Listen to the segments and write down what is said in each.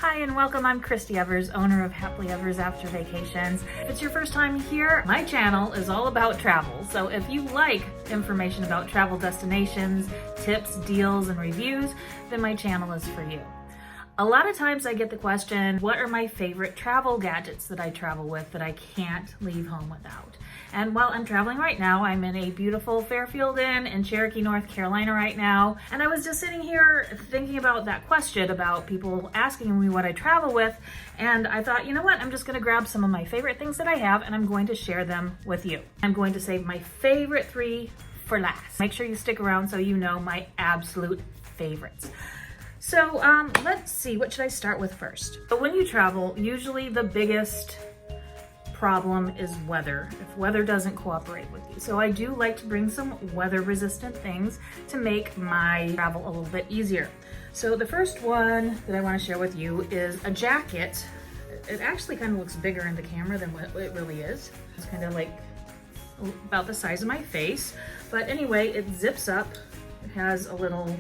Hi and welcome, I'm Christy Evers, owner of Happily Evers After Vacations. If it's your first time here, my channel is all about travel. So if you like information about travel destinations, tips, deals, and reviews, then my channel is for you. A lot of times I get the question, what are my favorite travel gadgets that I travel with that I can't leave home without? And while I'm traveling right now, I'm in a beautiful Fairfield Inn in Cherokee, North Carolina right now. And I was just sitting here thinking about that question about people asking me what I travel with. And I thought, you know what? I'm just gonna grab some of my favorite things that I have and I'm going to share them with you. I'm going to save my favorite 3 for last. Make sure you stick around so you know my absolute favorites. So let's see, what should I start with first? But when you travel, usually the biggest problem is weather, if weather doesn't cooperate with you. So I do like to bring some weather resistant things to make my travel a little bit easier. So the first one that I want to share with you is a jacket. It actually kind of looks bigger in the camera than what it really is. It's kind of like about the size of my face. But anyway, it zips up. It has a little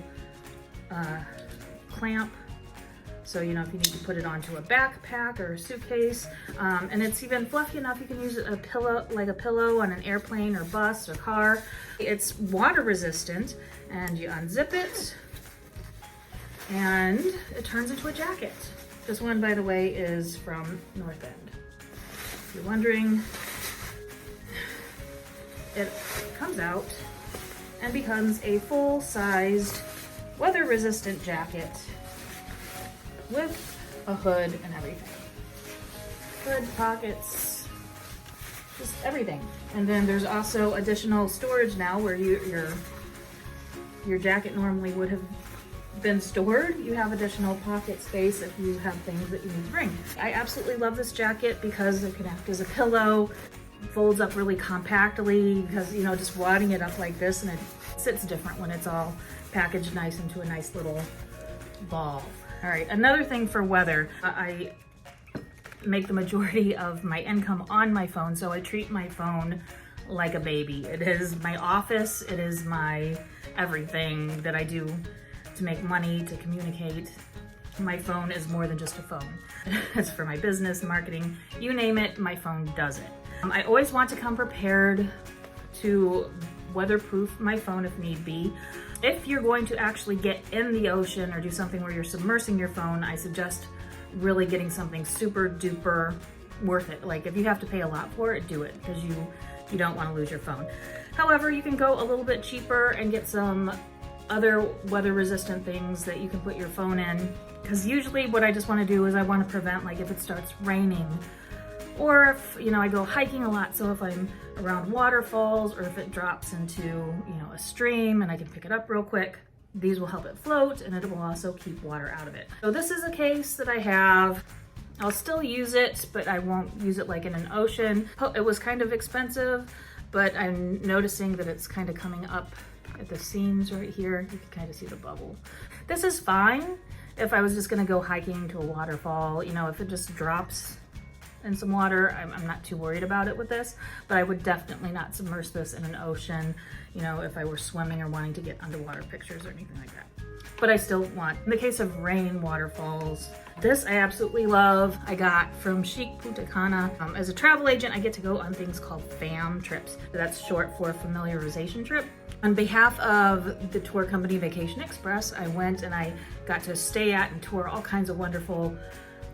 clamp. So, you know, if you need to put it onto a backpack or a suitcase, and it's even fluffy enough, you can use a pillow, like a pillow on an airplane or bus or car. It's water resistant, and you unzip it, and it turns into a jacket. This one, by the way, is from North End. If you're wondering, it comes out and becomes a full-sized weather-resistant jacket with a hood and everything. Hood, pockets, just everything. And then there's also additional storage now where your jacket normally would have been stored. You have additional pocket space if you have things that you need to bring. I absolutely love this jacket because it can act as a pillow, folds up really compactly because, you know, just wadding it up like this, and it sits different when it's all packaged nice into a nice little ball. All right, another thing for weather, I make the majority of my income on my phone, so I treat my phone like a baby. It is my office, it is my everything that I do to make money, to communicate. My phone is more than just a phone. It's for my business, marketing, you name it, my phone does it. I always want to come prepared to weatherproof my phone if need be. If you're going to actually get in the ocean or do something where you're submersing your phone, I suggest really getting something super duper worth it. Like if you have to pay a lot for it, do it, because you don't want to lose your phone. However, you can go a little bit cheaper and get some other weather resistant things that you can put your phone in. Because usually what I just want to do is I want to prevent, like if it starts raining, or if, you know, I go hiking a lot, so if I'm around waterfalls or if it drops into, you know, a stream and I can pick it up real quick, these will help it float and it will also keep water out of it. So this is a case that I have. I'll still use it, but I won't use it like in an ocean. It was kind of expensive, but I'm noticing that it's kind of coming up at the seams right here. You can kind of see the bubble. This is fine if I was just gonna go hiking to a waterfall. You know, if it just drops in some water, I'm not too worried about it with this, but I would definitely not submerge this in an ocean, you know, if I were swimming or wanting to get underwater pictures or anything like that. But I still want, in the case of rain waterfalls, this I absolutely love. I got from Chic Punta Cana. As a travel agent, I get to go on things called FAM trips. That's short for familiarization trip. On behalf of the tour company Vacation Express, I went and I got to stay at and tour all kinds of wonderful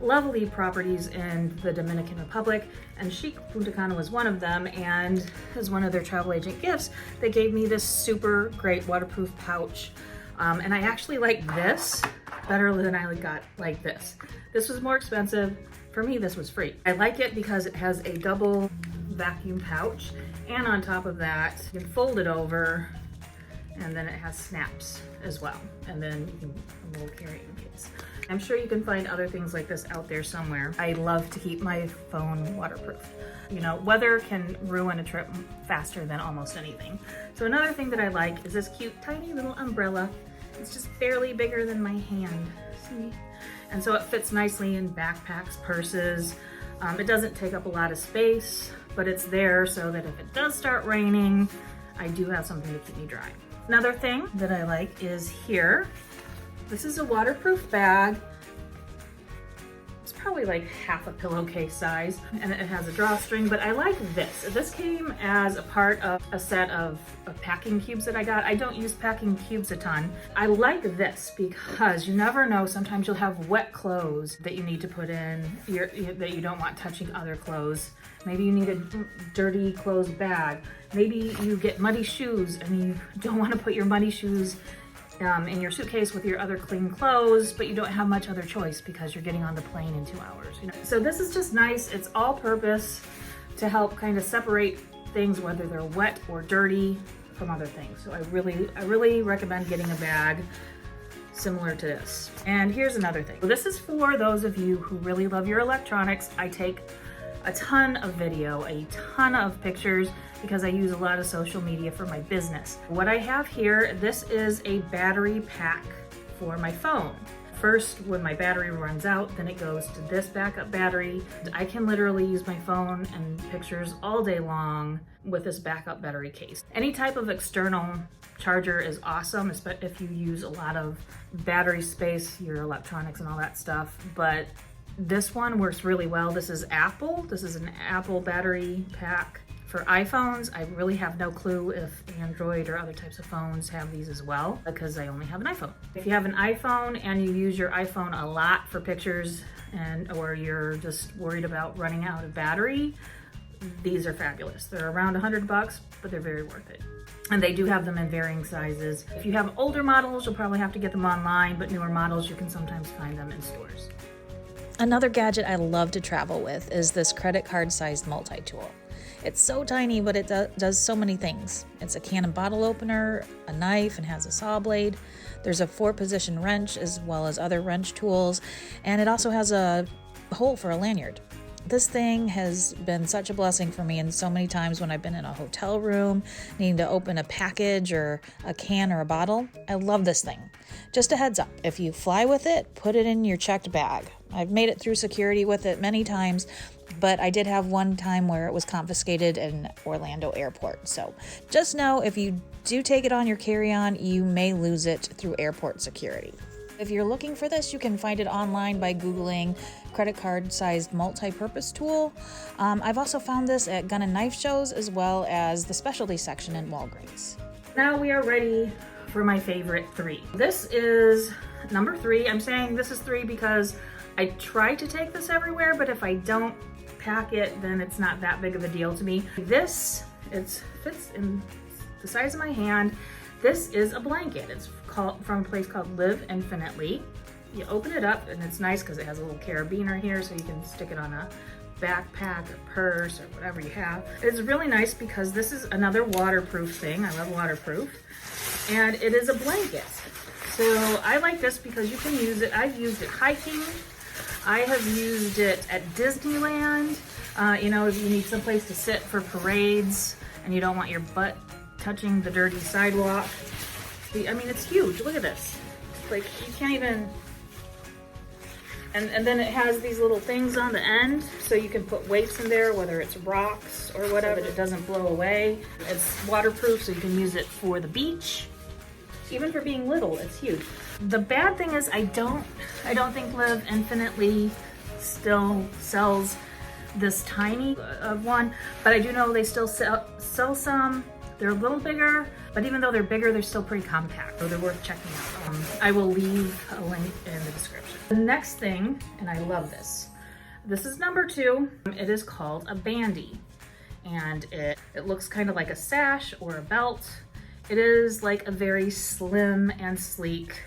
lovely properties in the Dominican Republic, and Chic Punta Cana was one of them. And as one of their travel agent gifts, they gave me this super great waterproof pouch. And I actually like this better than I got like this. This was more expensive. For me, this was free. I like it because it has a double vacuum pouch, and on top of that, you can fold it over, and then it has snaps as well. And then you can a little carrying case. I'm sure you can find other things like this out there somewhere. I love to keep my phone waterproof. You know, weather can ruin a trip faster than almost anything. So another thing that I like is this cute, tiny little umbrella. It's just barely bigger than my hand, see? And so it fits nicely in backpacks, purses. It doesn't take up a lot of space, but it's there so that if it does start raining, I do have something to keep me dry. Another thing that I like is here. This is a waterproof bag. It's probably like half a pillowcase size, and it has a drawstring, but I like this. This came as a part of a set of packing cubes that I got. I don't use packing cubes a ton. I like this because you never know, sometimes you'll have wet clothes that you need to put in that you don't want touching other clothes. Maybe you need a dirty clothes bag. Maybe you get muddy shoes and you don't want to put your muddy shoes in your suitcase with your other clean clothes, but you don't have much other choice because you're getting on the plane in 2 hours. You know? So this is just nice. It's all purpose to help kind of separate things, whether they're wet or dirty, from other things. So I really recommend getting a bag similar to this. And here's another thing. So this is for those of you who really love your electronics. I take a ton of video, a ton of pictures, because I use a lot of social media for my business. What I have here, this is a battery pack for my phone. First, when my battery runs out, then it goes to this backup battery. I can literally use my phone and pictures all day long with this backup battery case. Any type of external charger is awesome, especially if you use a lot of battery space, your electronics and all that stuff, but this one works really well. This is Apple. This is an Apple battery pack for iPhones. I really have no clue if Android or other types of phones have these as well, because I only have an iPhone. If you have an iPhone and you use your iPhone a lot for pictures or you're just worried about running out of battery, these are fabulous. They're around $100, but they're very worth it. And they do have them in varying sizes. If you have older models, you'll probably have to get them online, but newer models, you can sometimes find them in stores. Another gadget I love to travel with is this credit card sized multi-tool. It's so tiny, but it does so many things. It's a can and bottle opener, a knife, and has a saw blade. There's a 4-position wrench as well as other wrench tools, and it also has a hole for a lanyard. This thing has been such a blessing for me, and so many times when I've been in a hotel room needing to open a package or a can or a bottle, I love this thing. Just a heads up, if you fly with it, put it in your checked bag. I've made it through security with it many times, but I did have one time where it was confiscated in Orlando airport. So just know if you do take it on your carry-on, you may lose it through airport security. If you're looking for this, you can find it online by Googling credit card sized multi-purpose tool. I've also found this at gun and knife shows as well as the specialty section in Walgreens. Now we are ready for my favorite 3. This is number 3. I'm saying this is 3 because I try to take this everywhere, but if I don't pack it, then it's not that big of a deal to me. This, it fits in the size of my hand. This is a blanket. It's from a place called Live Infinitely. You open it up and it's nice because it has a little carabiner here, so you can stick it on a backpack or purse or whatever you have. It's really nice because this is another waterproof thing. I love waterproof. And it is a blanket. So I like this because you can use it. I've used it hiking. I have used it at Disneyland. You know, if you need someplace to sit for parades and you don't want your butt touching the dirty sidewalk. I mean, it's huge. Look at this. Like, you can't even... And then it has these little things on the end, so you can put weights in there, whether it's rocks or whatever, it doesn't blow away. It's waterproof, so you can use it for the beach. Even for being little, it's huge. The bad thing is I don't think Live Infinitely still sells this tiny of one, but I do know they still sell some. They're a little bigger, but even though they're bigger, they're still pretty compact, so they're worth checking out. I will leave a link in the description. The next thing, and I love this. This is number 2. It is called a Bandi, and it looks kind of like a sash or a belt. It is like a very slim and sleek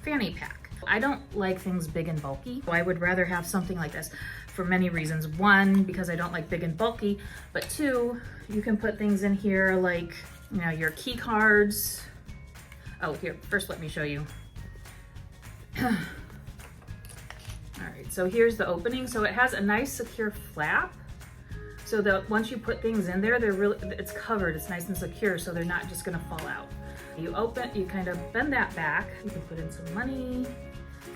fanny pack. I don't like things big and bulky, so I would rather have something like this for many reasons. 1, because I don't like big and bulky, but 2, you can put things in here like, you know, your key cards. Oh, here, first let me show you. All right, so here's the opening. So it has a nice secure flap, so that once you put things in there, it's covered, it's nice and secure, so they're not just gonna fall out. You open, you kind of bend that back, you can put in some money.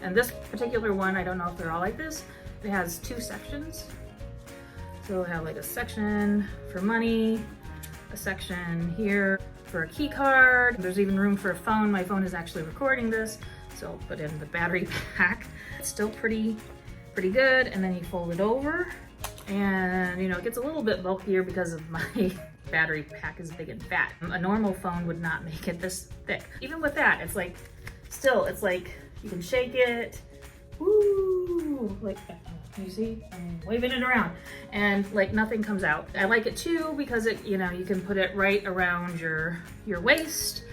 And this particular one, I don't know if they're all like this, it has 2 sections. So it'll have like a section for money, a section here for a key card. There's even room for a phone. My phone is actually recording this, so I'll put in the battery pack. It's still pretty pretty good. And then you fold it over, and you know, it gets a little bit bulkier because of my battery pack is big and fat. A normal phone would not make it this thick. Even with that, it's like, still, it's like, you can shake it, woo, like, you see, I'm waving it around, and like nothing comes out. I like it too because it, you know, you can put it right around your waist,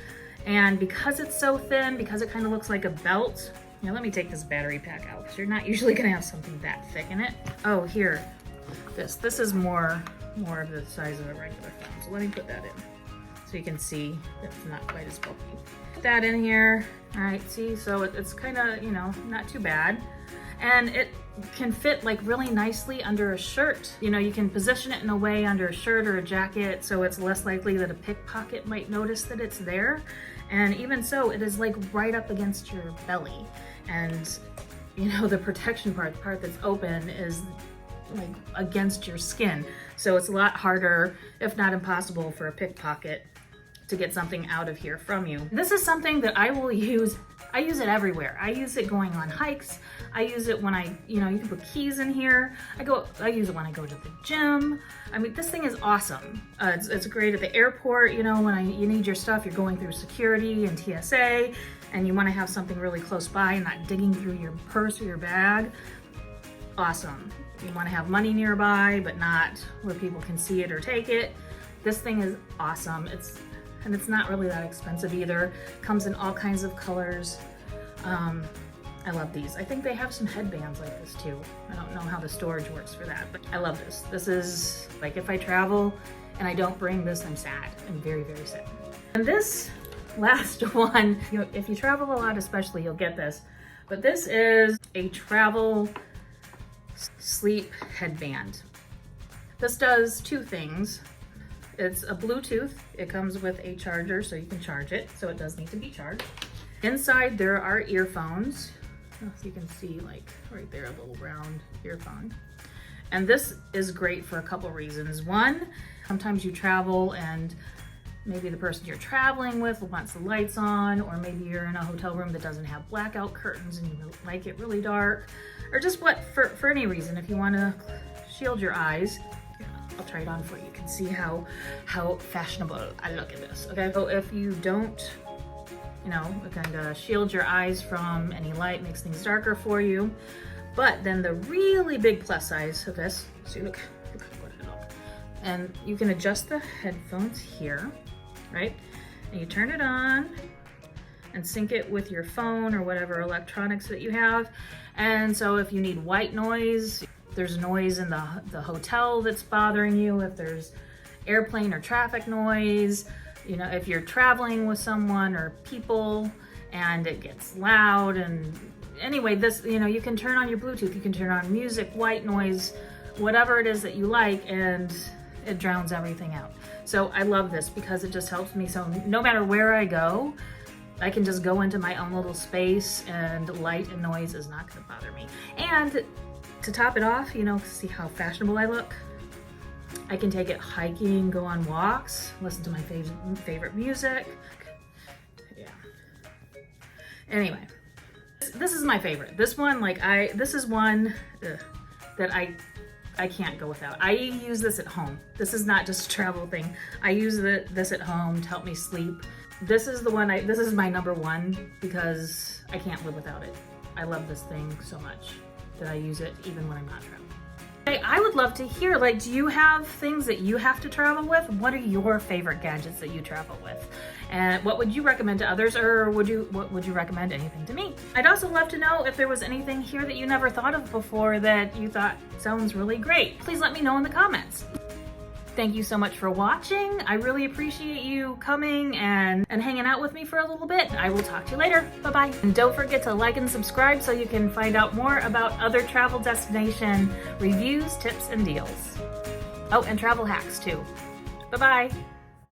and because it's so thin, because it kind of looks like a belt. Now let me take this battery pack out because you're not usually gonna have something that thick in it. Oh, here, this is more of the size of a regular phone. So let me put that in so you can see that it's not quite as bulky. Put that in here. All right, see, so it's kind of, you know, not too bad. And it can fit like really nicely under a shirt. You know, you can position it in a way under a shirt or a jacket so it's less likely that a pickpocket might notice that it's there. And even so, it is like right up against your belly. And you know, the protection part, the part that's open, is like against your skin. So it's a lot harder, if not impossible, for a pickpocket to get something out of here from you. This is something that I will use. I use it everywhere. I use it going on hikes. I use it when you know, you can put keys in here. I use it when I go to the gym. I mean, this thing is awesome. It's great at the airport, you know, when you need your stuff, you're going through security and TSA, and you want to have something really close by and not digging through your purse or your bag. Awesome. You want to have money nearby, but not where people can see it or take it. This thing is awesome. And it's not really that expensive either. Comes in all kinds of colors. I love these. I think they have some headbands like this too. I don't know how the storage works for that, but I love this. This is like, if I travel and I don't bring this, I'm sad. I'm very, very sad. And this last one, you know, if you travel a lot especially, you'll get this. But this is a travel sleep headband. This does two things. It's a Bluetooth. It comes with a charger so you can charge it. So it does need to be charged. Inside there are earphones. So you can see like right there, a little round earphone. And this is great for a couple reasons. One, sometimes you travel and maybe the person you're traveling with wants the lights on, or maybe you're in a hotel room that doesn't have blackout curtains and you like it really dark, or just for any reason, if you want to shield your eyes. I'll try it on for you. You can see how fashionable I look in this. Okay, so if you don't, you know, kind of shield your eyes from any light, makes things darker for you. But then the really big plus size of this, see, look what it look. And you can adjust the headphones here, right? And you turn it on and sync it with your phone or whatever electronics that you have. And so if you need white noise, there's noise in the hotel that's bothering you, if there's airplane or traffic noise, you know, if you're traveling with someone or people and it gets loud, and anyway, this, you know, you can turn on your Bluetooth, you can turn on music, white noise, whatever it is that you like, and it drowns everything out. So I love this because it just helps me. So no matter where I go, I can just go into my own little space and light and noise is not gonna bother me. And to top it off, you know, see how fashionable I look? I can take it hiking, go on walks, listen to my favorite music. Yeah. Anyway, this is my favorite. This one, like this is one that I can't go without. I use this at home. This is not just a travel thing. I use this at home to help me sleep. This is the one, this is my number one because I can't live without it. I love this thing so much that I use it even when I'm not traveling. I would love to hear, like, do you have things that you have to travel with? What are your favorite gadgets that you travel with? And what would you recommend to others, or what would you recommend anything to me? I'd also love to know if there was anything here that you never thought of before that you thought sounds really great. Please let me know in the comments. Thank you so much for watching. I really appreciate you coming and hanging out with me for a little bit. I will talk to you later. Bye-bye. And don't forget to like and subscribe so you can find out more about other travel destination reviews, tips, and deals. Oh, and travel hacks too. Bye-bye.